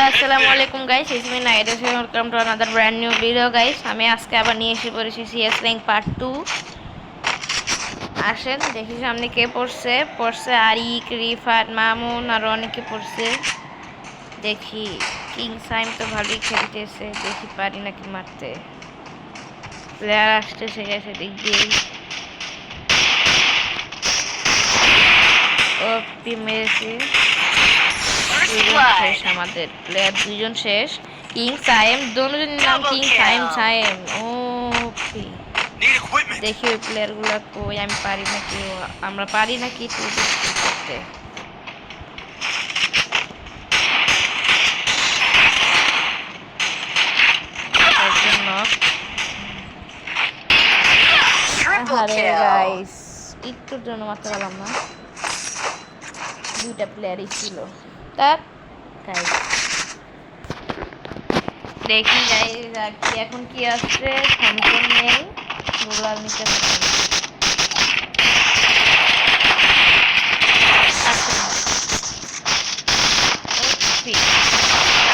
Hello আসসালামু আলাইকুম guys, it's me Naida. Welcome to another brand new video guys. আমি আজকে আবার নিয়ে এসে পড়েছি সিএস র্যাঙ্ক পার্ট 2। আসেন দেখি সামনে কে পড়ছে আরিক, রিফাত, মামুন আর অনেকে পড়ছে। দেখি কিং সাইম তো ভালোই খেলতেছে, দেখি পারি নাকি মারতে। প্লেয়ার আসতেছে গেছে দিক দিয়ে। ওপি মেরেছে। শেষ আমাদের প্লেয়ার দুজন শেষ। কিং সাইম, দুজনের নাম কিং সাইম সাইম। ও দেখি ওই প্লেয়ার গুলা কই, আমি পারি নাকি, আমরা পারি নাকি তো করতে। আরে গাইস, একটুর জন্য মারতে পারলাম না, দুইটা প্লেয়ারই ছিল। তার গাইস দেখি গাইস এখন কি আসছে। থমসন নেই, রোলার নিচে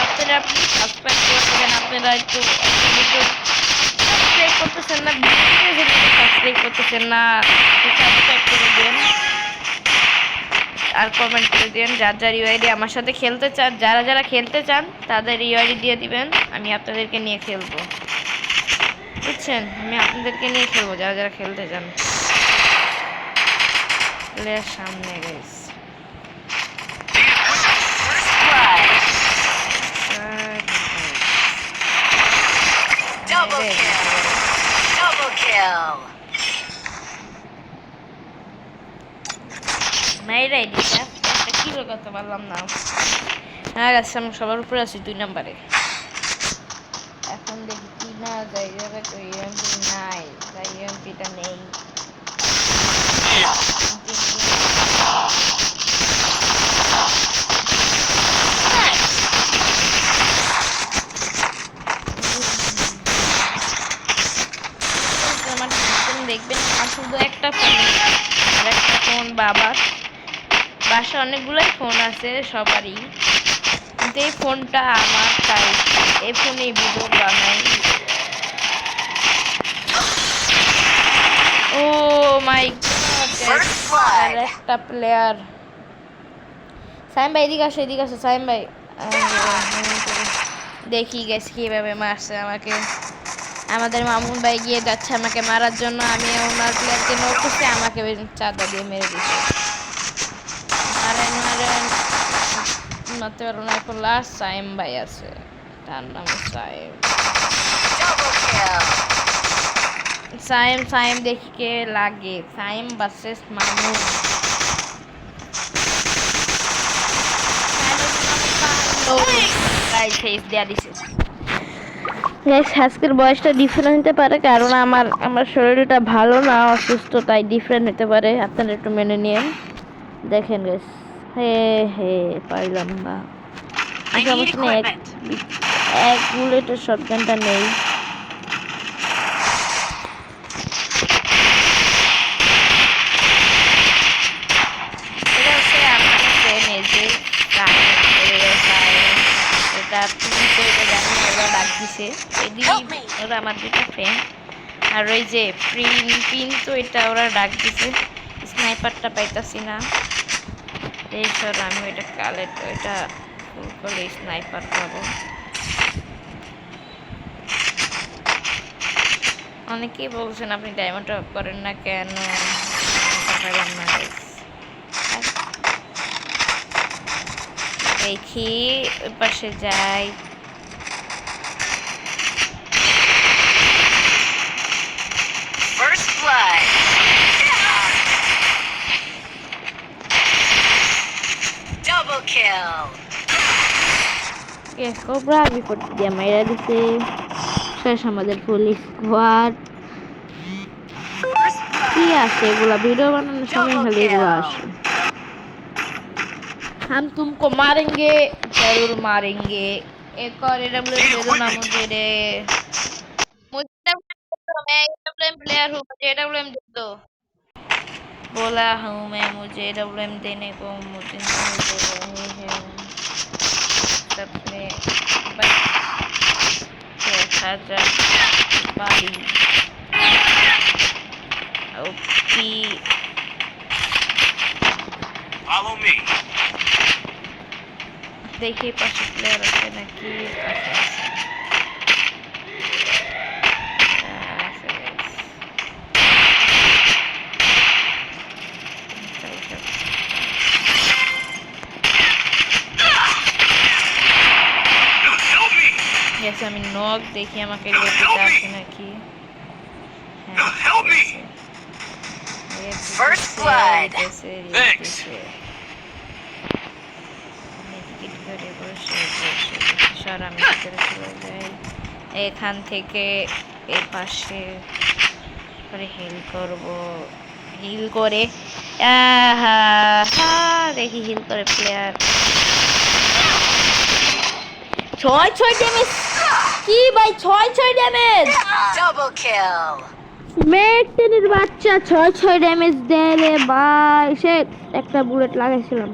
আপনারা প্লিজ সাবস্ক্রাইব করে দেবেন। আপনারা একটু সাবস্ক্রাইব করতেছেন না, সাবস্ক্রাইব করতেছেন না, সাবস্ক্রাইব করে দেন আর কমেন্ট করে দেন। যার যার ইউআইডি আমার সাথে খেলতে চান, যারা যারা খেলতে চান তাদের ইউআইডি দিয়ে দিবেন, আমি আপনাদেরকে নিয়ে খেলবো, বুঝছেন? আমি আপনাদেরকে নিয়ে খেলবো যারা যারা খেলতে চান। প্লেয়ার সামনে গাইস, মাইরাই দিটা একটা কিলো করতে পারলাম না। হ্যাঁ গাছ আমি সবার উপরে আছি 2 নম্বরে। এখন দেখি কি না যাই যাবে তো ইএমপি নাই, তাই ইএমপিটা নেই। আমার দেখবেন আমার শুধু একটা ফোন, আর একটা ফোন বাবার। বাসা অনেকগুলোই ফোন আছে সবারই, কিন্তু এই ফোনটা আমার, তাই এই ফোনে ভিডিও বানাই। ও মাই গড, আর একটা প্লেয়ার। সাইম ভাই এদিকে আসো, এদিকে আসো সাইম ভাই। দেখি গেছে কিভাবে মারছে আমাকে। আমাদের মামুন ভাই গিয়ে যাচ্ছে আমাকে মারার জন্য, আমি ওনার প্লেয়ারকে নক করছি, আমাকে চাঁদা দিয়ে মেরে দিচ্ছে। মারেন মারেন, মারতে পারবো না। এখন লাস্ট সাইম ভাই আছে, তার নাম সাইম। সাইম সাইম দেখি কে লাগে, সাইম ভার্সেস মামুন। আজকের বয়সটা ডিফারেন্ট হতে পারে, কারণ আমার শরীরটা ভালো না, অসুস্থ, তাই ডিফারেন্ট হতে পারে। আপনারা একটু মেনে নিন। দেখেন গাইস, হে হে পাইলাম না, সমস্যা নেই। এক বুলেটের শটগানটা নেই। এটা হচ্ছে আমার ফ্রেন্ড, এই যে ওরা ডাক দিছে, ওরা আমার দুটো ফ্রেন্ড। আর ওই যে প্রিন তো এটা ওরা ডাক দিছে। স্নাইপারটা পাইতাছি না, এই সর আমি ওইটা কালেক্ট, ওইটা ফুল করলে স্নাইপার পাবো। অনেকেই বলছেন আপনি ডায়মন্ড অফ করেন না কেন, পাইলাম না। দেখি ওই পাশে যাই। কোবরা বিপদ দিয়ে মাইরা দিছে। শেষ আমাদের পুলিশ স্কোয়াড। কি আছে এগুলা, ভিডিও বানানোর সময় খালি এগুলো আসে। हम तुमको मारेंगे, जरूर मारेंगे। एक और एडब्ल्यूएम दे दो ना मुझे रे, मुझे मैं एडब्ल्यूएम प्लेयर हूँ, मुझे एडब्ल्यूएम दे दो। बोला हूँ मैं, मुझे एडब्ल्यूएम देने को मुझे नहीं दे रहे हैं। सबने দেখা যাক পারি। ওপি দেখি পাশে প্লেয়ার আছে নাকি। পাশে আছে। Yes, আমি নক দেখি আমাকে রেডিতে আছে নাকি। First blood. আমি ভিতরে চলে যাই এখান থেকে এই পাশে হিল করব। হিল করে দেখি হিল করে প্লেয়ার 6 ড্যামেজ। কি ভাই 6 ড্যামেজ। Double kill. মেটেনের বাচ্চা 6 ড্যামেজ দেয় রে ভাই। সে একটা বুলেট লাগাইছিলাম।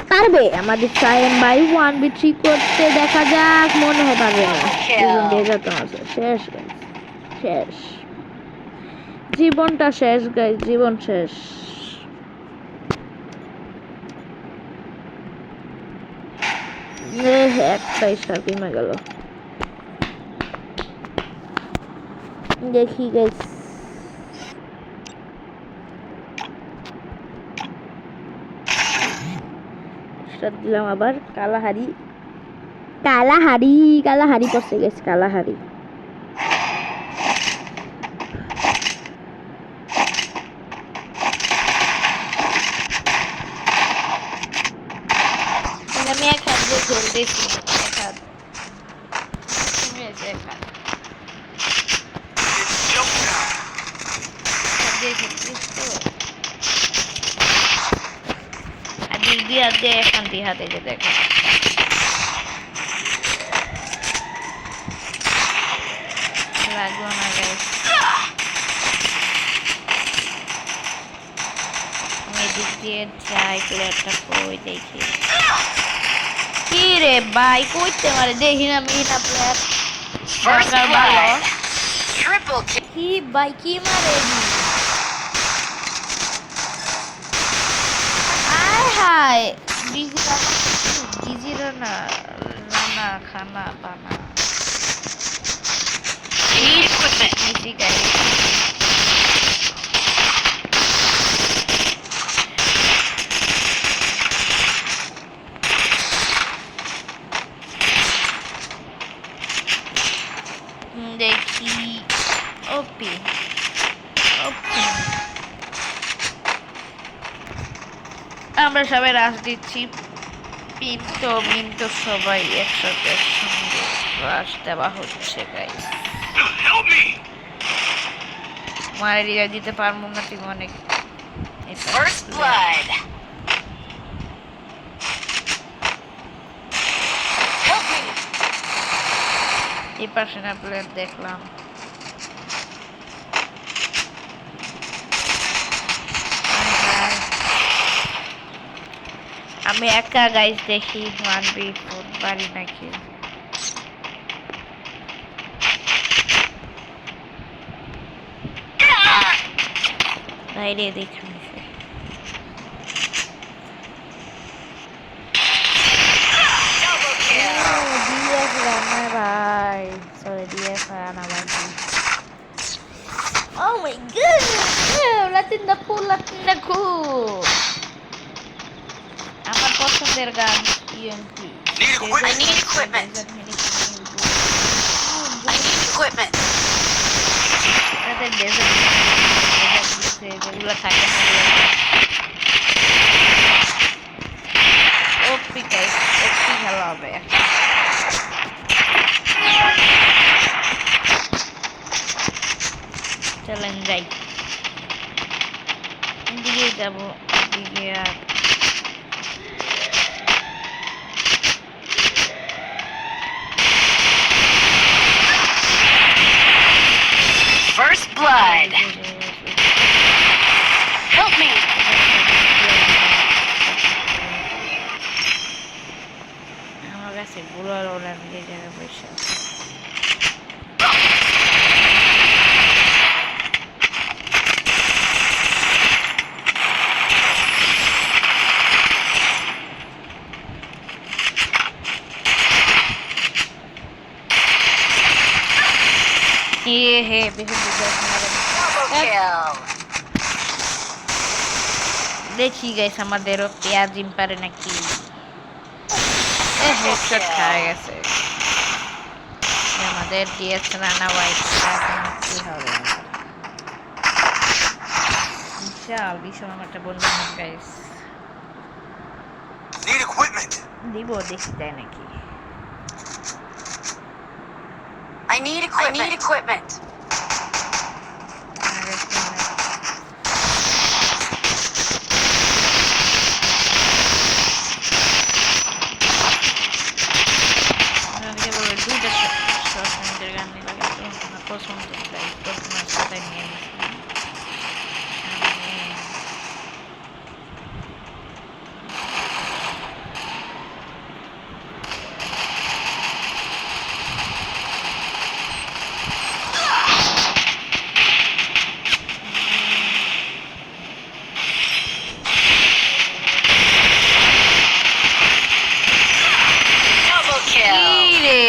পারবে আমাদের সায়েম ভাই 1v3 করতে। দেখা যাক, মনে হয় পারবে না। শেষ শেষ জীবনটা শেষ গাইস, জীবন শেষ। একটা স্টার কমে গেল। দেখি গাইস স্টার দিলাম আবার। কালাহারি কালাহারি কালাহারি পড়ছে গেছ। কালাহারি আমি এক হাত দিয়ে খেলতেছি। এক হাত এক হাত দিয়ে খেলতেছি তো। আর দিদি হাত দিয়ে এখন দি হাতে যে দেখো লাগলো না গাইস। আমি দিক দিয়ে যাই প্লেয়ারটা কই দেখি। কি রে ভাই কইতে মারে দেখি না আমি না প্লেয়ার দরকার ভালো। Triple kill. কি ভাই কি মারে আয় হায় ডিজিরা না না খানা পানা Need equipment. নিচি গাড়ি। দেখি ওপি ওপি আমরা সবাই রাশ দিচ্ছি। মিন্টো সবাই একসাথে সঙ্গে রাশ দেওয়া হচ্ছে গাইস। মায়ের রিয়া দিতে পারবো না তুমি অনেক। First blood. Help me. এই পাশে না প্লেয়ার দেখলাম। আমি একা গাইস দেখি 1v4 পারি নাকি। বাইরে দেখি Double kill. ডিএস রানা ভাই। সরি ডিএস রানা ভাই। Oh my god! Latin the cool. আমার পছন্দের গান EMP. I need equipment. I need equipment. তাদের যেগুলো থাকে না ওপি গাইস ওপি খেলা হবে। চলেন যাই এদিকে যাবো। এদিকে আর First blood. Help me. আমার কাছে বুড়ো ওরা নিজে জায়গায় বসে হে বেশি বুঝে Double kill. দেখি গাইস আমাদেরও পেঁয়াজিম পারে নাকি Triple হেডশট খাওয়া kill. গেছে আমাদের ডিএস রানা হোয়াইট এখন কি হবে বিশাল বিশাল একটা বন্ধু গাইস Need equipment. দিব দেখি যায় নাকি I need equipment. I need equipment. দুইটা শর্ট মিনিটের গান নিয়ে লাগে আমার পছন্দ তাই প্রথম সাথে নিয়ে নিয়েছিলাম Double kill. রে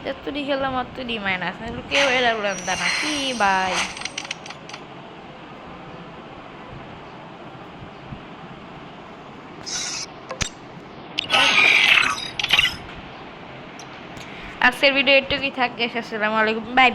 যতটি খেললাম অতটি মাইনাস কেউ এরা উড়ান না কি ভাই আজকের ভিডিও এটুকুই থাক আসসালামু আলাইকুম বাই